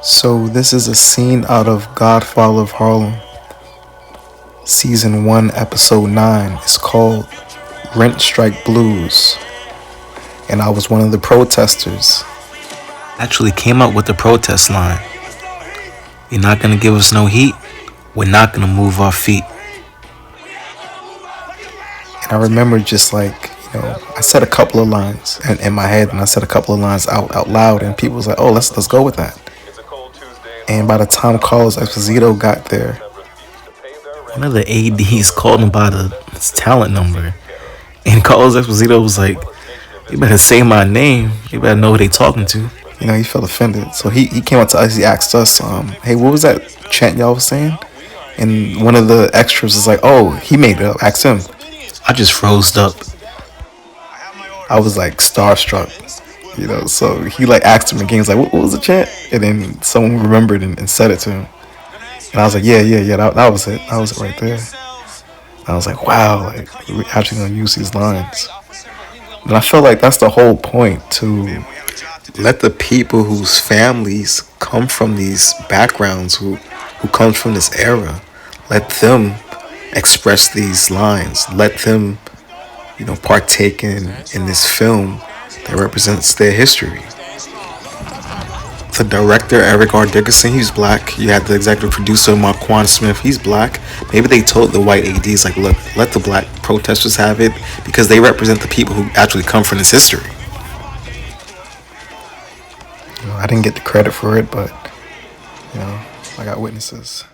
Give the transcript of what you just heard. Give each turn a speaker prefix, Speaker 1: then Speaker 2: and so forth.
Speaker 1: So this is a scene out of Godfather of Harlem, Season 1, Episode 9. It's called Rent Strike Blues. And I was one of the protesters.
Speaker 2: Actually came up with the protest line. You're not gonna give us no heat, we're not gonna move our feet.
Speaker 1: And I remember just I said a couple of lines in my head, and I said a couple of lines out loud, and people was like, oh, let's go with that. And by the time Carlos Esposito got there,
Speaker 2: One of the ADs called him by his talent number. And Carlos Esposito was like, you better say my name. You better know who they talking to.
Speaker 1: he felt offended. So he came up to us, he asked us, hey, what was that chant y'all was saying? And one of the extras was like, oh, he made it up, ask him.
Speaker 2: I just froze up.
Speaker 1: I was like starstruck, so he asked him again, he's like, what was the chant? And then someone remembered and said it to him. And I was like, yeah, that was it. That was it right there. And I was like, wow, we're actually going to use these lines. And I feel like that's the whole point, to let the people whose families come from these backgrounds, who come from this era, let them express these lines. Let them, partake in this film that represents their history. The director, Eric R. Dickerson, he's black. You had the executive producer, Marquand Smith, he's black. Maybe they told the white ADs, look, let the black protesters have it, because they represent the people who actually come from this history. I didn't get the credit for it, but, I got witnesses.